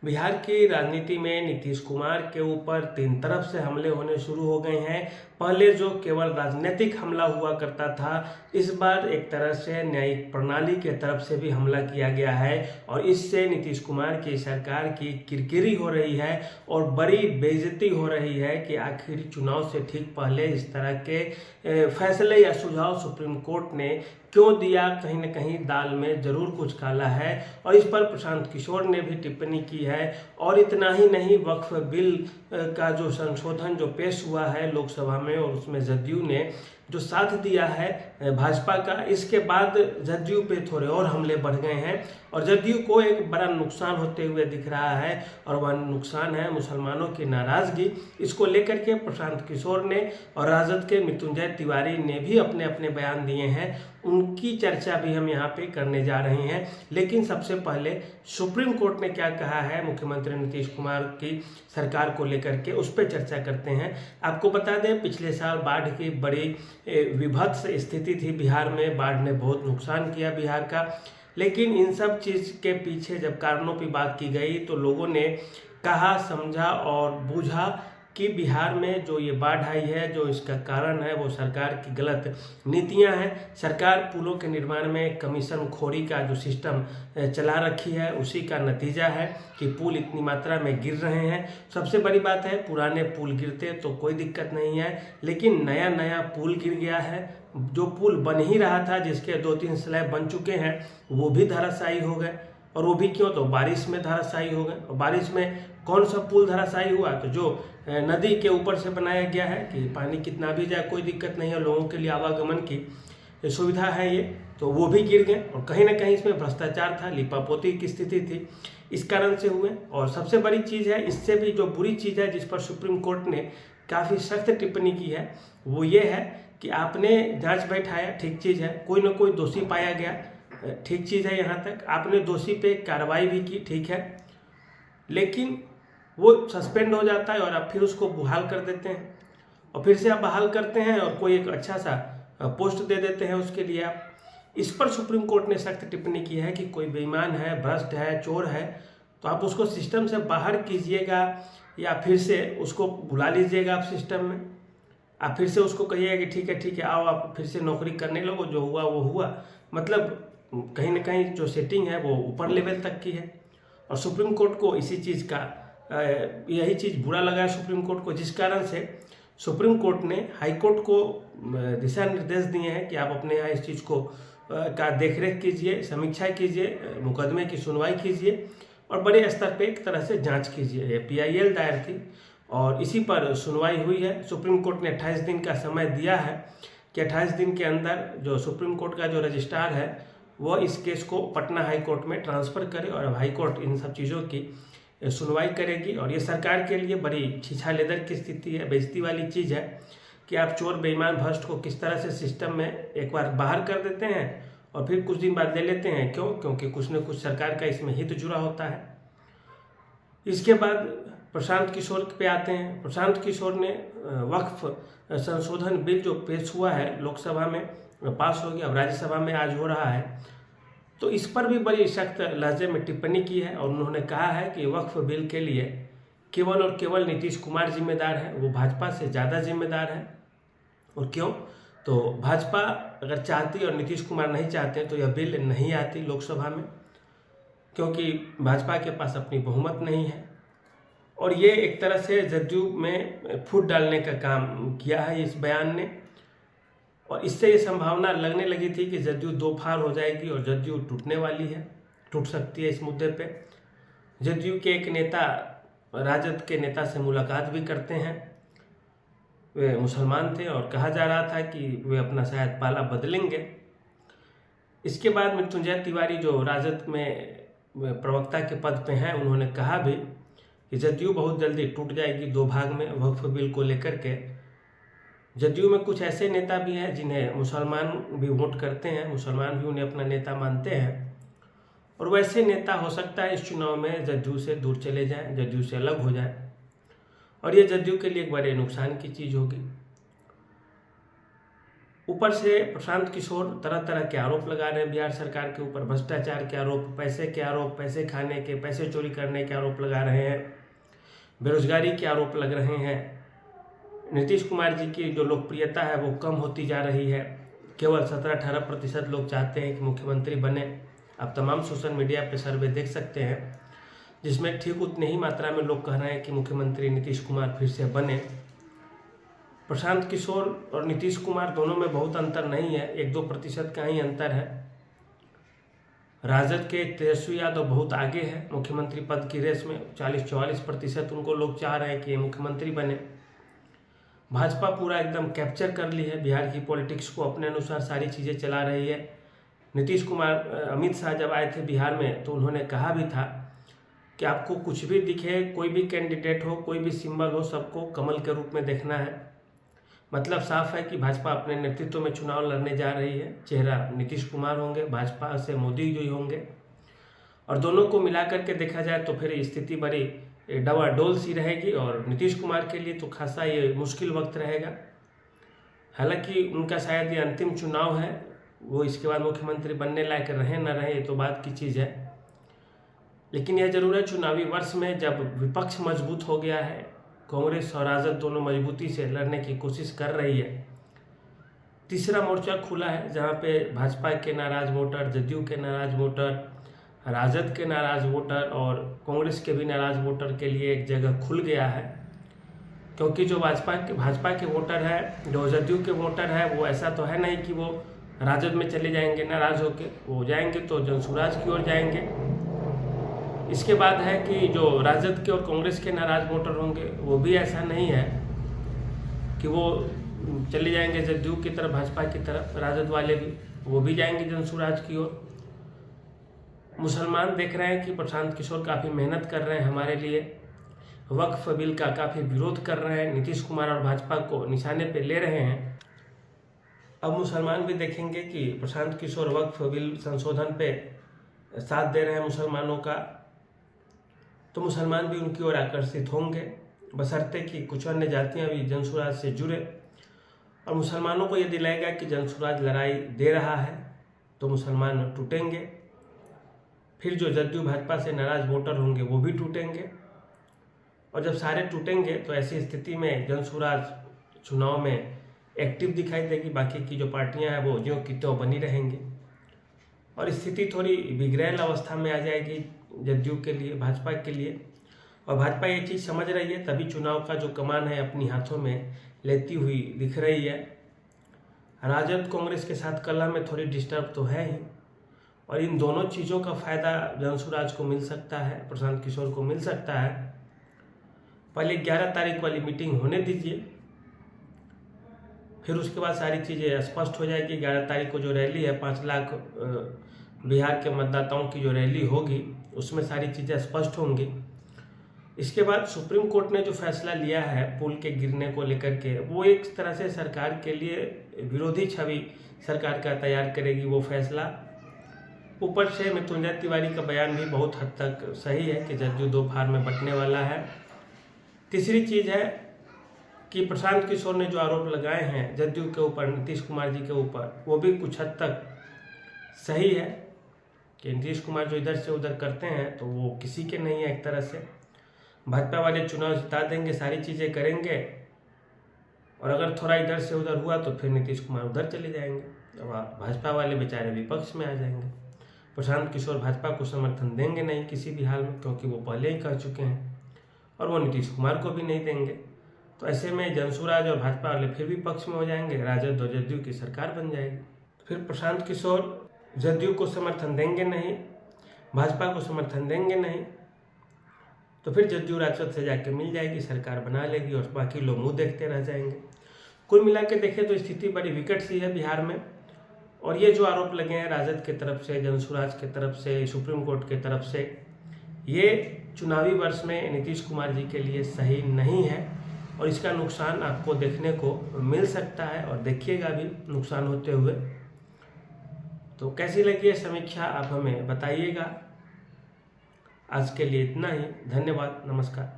बिहार की राजनीति में नीतीश कुमार के ऊपर तीन तरफ से हमले होने शुरू हो गए हैं। पहले जो केवल राजनीतिक हमला हुआ करता था, इस बार एक तरह से न्यायिक प्रणाली के तरफ से भी हमला किया गया है और इससे नीतीश कुमार की सरकार की किरकिरी हो रही है और बड़ी बेइज्जती हो रही है कि आखिर चुनाव से ठीक पहले इस तरह के फैसले या सुझाव सुप्रीम कोर्ट ने क्यों दिया। कहीं न कहीं दाल में जरूर कुछ काला है और इस पर प्रशांत किशोर ने भी टिप्पणी की है। और इतना ही नहीं, वक्फ बिल का जो संशोधन जो पेश हुआ है लोकसभा में और उसमें जदयू ने जो साथ दिया है भाजपा का, इसके बाद जदयू पे थोड़े और हमले बढ़ गए हैं और जदयू को एक बड़ा नुकसान होते हुए दिख रहा है और वह नुकसान है मुसलमानों की नाराजगी। इसको लेकर के प्रशांत किशोर ने और राजद के मृत्युंजय तिवारी ने भी अपने अपने बयान दिए हैं, उनकी चर्चा भी हम यहाँ पे करने जा रहे हैं। लेकिन सबसे पहले सुप्रीम कोर्ट ने क्या कहा है मुख्यमंत्री नीतीश कुमार की सरकार को लेकर के, उस पर चर्चा करते हैं। आपको बता दें, पिछले साल बाढ़ की बड़ी विभत्स स्थिति थी बिहार में, बाढ़ ने बहुत नुकसान किया बिहार का। लेकिन इन सब चीज़ के पीछे जब कारणों की बात की गई तो लोगों ने कहा, समझा और बूझा कि बिहार में जो ये बाढ़ आई है, जो इसका कारण है वो सरकार की गलत नीतियां हैं। सरकार पुलों के निर्माण में कमीशन खोरी का जो सिस्टम चला रखी है, उसी का नतीजा है कि पुल इतनी मात्रा में गिर रहे हैं। सबसे बड़ी बात है, पुराने पुल गिरते तो कोई दिक्कत नहीं है, लेकिन नया नया पुल गिर गया है। जो पुल बन ही रहा था, जिसके 2-3 स्लैब बन चुके हैं, वो भी धराशायी हो गए। और वो भी क्यों? तो बारिश में धराशायी हो गए। और बारिश में कौन सा पुल धराशायी हुआ? तो जो नदी के ऊपर से बनाया गया है कि पानी कितना भी जाए कोई दिक्कत नहीं है, लोगों के लिए आवागमन की सुविधा है ये, तो वो भी गिर गए। और कहीं ना कहीं इसमें भ्रष्टाचार था, लिपापोती की स्थिति थी, इस कारण से हुए। और सबसे बड़ी चीज़ है, इससे भी जो बुरी चीज़ है जिस पर सुप्रीम कोर्ट ने काफ़ी सख्त टिप्पणी की है, वो ये है कि आपने जाँच बैठाया, ठीक चीज़ है, कोई ना कोई दोषी पाया गया, ठीक चीज़ है, यहाँ तक आपने दोषी पे कार्रवाई भी की, ठीक है, लेकिन वो सस्पेंड हो जाता है और आप फिर उसको बहाल कर देते हैं और फिर से आप बहाल करते हैं और कोई एक अच्छा सा पोस्ट दे देते हैं उसके लिए आप। इस पर सुप्रीम कोर्ट ने सख्त टिप्पणी की है कि कोई बेईमान है, भ्रष्ट है, चोर है, तो आप उसको सिस्टम से बाहर कीजिएगा या फिर से उसको बुला लीजिएगा आप सिस्टम में। आप फिर से उसको कहिएगा कि ठीक है आओ आप फिर से नौकरी करने लगो, जो हुआ वो हुआ। मतलब कहीं ना कहीं जो सेटिंग है वो ऊपर लेवल तक की है। और सुप्रीम कोर्ट को इसी चीज़ का यही चीज़ बुरा लगा है सुप्रीम कोर्ट को, जिस कारण से सुप्रीम कोर्ट ने हाई कोर्ट को दिशा निर्देश दिए हैं कि आप अपने यहाँ इस चीज़ को का देखरेख कीजिए, समीक्षा कीजिए, मुकदमे की सुनवाई कीजिए और बड़े स्तर पे एक तरह से जांच कीजिए। ये PIL दायर थी और इसी पर सुनवाई हुई है। सुप्रीम कोर्ट ने 28 दिन का समय दिया है कि 28 दिन के अंदर जो सुप्रीम कोर्ट का जो रजिस्ट्रार है वो इस केस को पटना हाई कोर्ट में ट्रांसफ़र करे और अब हाई कोर्ट इन सब चीज़ों की सुनवाई करेगी। और ये सरकार के लिए बड़ी छीछा लेदर की स्थिति है, बेइज्जती वाली चीज़ है कि आप चोर बेईमान भ्रष्ट को किस तरह से सिस्टम में एक बार बाहर कर देते हैं और फिर कुछ दिन बाद ले लेते हैं। क्यों? क्योंकि कुछ न कुछ सरकार का इसमें हित जुड़ा होता है। इसके बाद प्रशांत किशोर पे आते हैं। प्रशांत किशोर ने वक्फ संशोधन बिल जो पेश हुआ है लोकसभा में, पास हो गया, अब राज्यसभा में आज हो रहा है, तो इस पर भी बड़ी सख्त लहजे में टिप्पणी की है और उन्होंने कहा है कि वक्फ बिल के लिए केवल और केवल नीतीश कुमार जिम्मेदार है, वो भाजपा से ज़्यादा जिम्मेदार है। और क्यों? तो भाजपा अगर चाहती और नीतीश कुमार नहीं चाहते तो यह बिल नहीं आती लोकसभा में, क्योंकि भाजपा के पास अपनी बहुमत नहीं है। और ये एक तरह से जदयू में फूट डालने का काम किया है इस बयान ने। और इससे ये संभावना लगने लगी थी कि जदयू दो फाड़ हो जाएगी और जदयू टूटने वाली है, टूट सकती है इस मुद्दे पे। जदयू के एक नेता राजद के नेता से मुलाकात भी करते हैं, वे मुसलमान थे और कहा जा रहा था कि वे अपना शायद पाला बदलेंगे। इसके बाद मृत्युंजय तिवारी जो राजद में प्रवक्ता के पद पे हैं, उन्होंने कहा भी कि जदयू बहुत जल्दी टूट जाएगी दो भाग में वक्फ बिल को लेकर के। जदयू में कुछ ऐसे नेता भी हैं जिन्हें मुसलमान भी वोट करते हैं, मुसलमान भी उन्हें अपना नेता मानते हैं और वैसे नेता हो सकता है इस चुनाव में जदयू से दूर चले जाएं, जदयू से अलग हो जाएं और ये जदयू के लिए एक बड़े नुकसान की चीज़ होगी। ऊपर से प्रशांत किशोर तरह तरह के आरोप लगा रहे हैं बिहार सरकार के ऊपर, भ्रष्टाचार के आरोप, पैसे खाने के, पैसे चोरी करने के आरोप लगा रहे हैं, बेरोजगारी के आरोप लग रहे हैं। नीतीश कुमार जी की जो लोकप्रियता है वो कम होती जा रही है। केवल 17-18% लोग चाहते हैं कि मुख्यमंत्री बने। आप तमाम सोशल मीडिया पे सर्वे देख सकते हैं, जिसमें ठीक उतनी ही मात्रा में लोग कह रहे हैं कि मुख्यमंत्री नीतीश कुमार फिर से बने। प्रशांत किशोर और नीतीश कुमार दोनों में बहुत अंतर नहीं है, 1-2% का ही अंतर है। राजद के तेजस्वी यादव बहुत आगे है मुख्यमंत्री पद की रेस में, 40-44% उनको लोग चाह रहे हैं कि ये मुख्यमंत्री बने। भाजपा पूरा एकदम कैप्चर कर ली है बिहार की पॉलिटिक्स को, अपने अनुसार सारी चीज़ें चला रही है। नीतीश कुमार, अमित शाह जब आए थे बिहार में तो उन्होंने कहा भी था कि आपको कुछ भी दिखे, कोई भी कैंडिडेट हो, कोई भी सिंबल हो, सबको कमल के रूप में देखना है। मतलब साफ है कि भाजपा अपने नेतृत्व में चुनाव लड़ने जा रही है। चेहरा नीतीश कुमार होंगे, भाजपा से मोदी जी होंगे, और दोनों को मिला करके देखा जाए तो फिर स्थिति बड़ी डवाडोल सी रहेगी। और नीतीश कुमार के लिए तो खासा ये मुश्किल वक्त रहेगा। हालांकि उनका शायद ये अंतिम चुनाव है, वो इसके बाद मुख्यमंत्री बनने लायक रहे न रहे ये तो बात की चीज़ है। लेकिन यह जरूर है, चुनावी वर्ष में जब विपक्ष मजबूत हो गया है, कांग्रेस और राजद दोनों मजबूती से लड़ने की कोशिश कर रही है, तीसरा मोर्चा खुला है जहाँ पे भाजपा के नाराज वोटर, जदयू के नाराज वोटर, राजद के नाराज वोटर और कांग्रेस के भी नाराज वोटर के लिए एक जगह खुल गया है। क्योंकि जो भाजपा के वोटर है, जो जदयू के वोटर है, वो ऐसा तो है नहीं कि वो राजद में चले जाएंगे नाराज होके, वो जाएंगे तो जनसुराज की ओर जाएंगे। इसके बाद है कि जो राजद के और कांग्रेस के नाराज वोटर होंगे, वो भी ऐसा नहीं है कि वो चले जाएंगे जदयू की तरफ, भाजपा की तरफ। राजद वाले भी, वो भी जाएंगे जनसुराज की ओर। मुसलमान देख रहे हैं कि प्रशांत किशोर काफ़ी मेहनत कर रहे हैं हमारे लिए, वक्फ बिल का काफ़ी विरोध कर रहे हैं, नीतीश कुमार और भाजपा को निशाने पे ले रहे हैं। अब मुसलमान भी देखेंगे कि प्रशांत किशोर वक्फ बिल संशोधन पे साथ दे रहे हैं मुसलमानों का, तो मुसलमान भी उनकी ओर आकर्षित होंगे, बशर्ते कि कुछ अन्य जातियाँ भी जनसुराज से जुड़े। और मुसलमानों को यदि लगेगा कि जनसुराज लड़ाई दे रहा है तो मुसलमान टूटेंगे। फिर जो जदयू भाजपा से नाराज वोटर होंगे वो भी टूटेंगे, और जब सारे टूटेंगे तो ऐसी स्थिति में जनसुराज चुनाव में एक्टिव दिखाई देगी, बाकी की जो पार्टियां हैं वो ज्यों की त्यों बनी रहेंगी, और स्थिति थोड़ी बिगड़ैल अवस्था में आ जाएगी जदयू के लिए, भाजपा के लिए। और भाजपा ये चीज़ समझ रही है, तभी चुनाव का जो कमान है अपनी हाथों में लेती हुई दिख रही है। राजद कांग्रेस के साथ कलह में थोड़ी डिस्टर्ब तो है ही, और इन दोनों चीज़ों का फायदा जनसुराज को मिल सकता है, प्रशांत किशोर को मिल सकता है। पहले 11 तारीख वाली मीटिंग होने दीजिए, फिर उसके बाद सारी चीज़ें स्पष्ट हो जाएगी। 11 तारीख को जो रैली है, 5 लाख बिहार के मतदाताओं की जो रैली होगी, उसमें सारी चीज़ें स्पष्ट होंगी। इसके बाद सुप्रीम कोर्ट ने जो फैसला लिया है पुल के गिरने को लेकर के, वो एक तरह से सरकार के लिए विरोधी छवि सरकार का तैयार करेगी वो फैसला। ऊपर से मृत्युंजय तिवारी का बयान भी बहुत हद तक सही है कि जदयू 2 फार में बंटने वाला है। तीसरी चीज़ है कि प्रशांत किशोर ने जो आरोप लगाए हैं जदयू के ऊपर, नीतीश कुमार जी के ऊपर, वो भी कुछ हद तक सही है कि नीतीश कुमार जो इधर से उधर करते हैं तो वो किसी के नहीं है। एक तरह से भाजपा वाले चुनाव जिता देंगे, सारी चीज़ें करेंगे, और अगर थोड़ा इधर से उधर हुआ तो फिर नीतीश कुमार उधर चले जाएंगे, अब भाजपा वाले बेचारे विपक्ष में आ जाएंगे। प्रशांत किशोर भाजपा को समर्थन देंगे नहीं किसी भी हाल में, क्योंकि वो पहले ही कह चुके हैं, और वो नीतीश कुमार को भी नहीं देंगे। तो ऐसे में जनसुराज और भाजपा वाले फिर भी पक्ष में हो जाएंगे, राजद और जदयू की सरकार बन जाएगी। फिर प्रशांत किशोर जदयू को समर्थन देंगे नहीं, भाजपा को समर्थन देंगे नहीं, तो फिर जदयू राजद से जाके मिल जाएगी, सरकार बना लेगी, और बाकी लोग मुंह देखते रह जाएंगे। कुल मिला के देखें तो स्थिति बड़ी विकट सी है बिहार में। और ये जो आरोप लगे हैं राजद के तरफ से, जनसुराज के तरफ से, सुप्रीम कोर्ट के तरफ से, ये चुनावी वर्ष में नीतीश कुमार जी के लिए सही नहीं है, और इसका नुकसान आपको देखने को मिल सकता है, और देखिएगा भी नुकसान होते हुए। तो कैसी लगी है समीक्षा आप हमें बताइएगा। आज के लिए इतना ही, धन्यवाद, नमस्कार।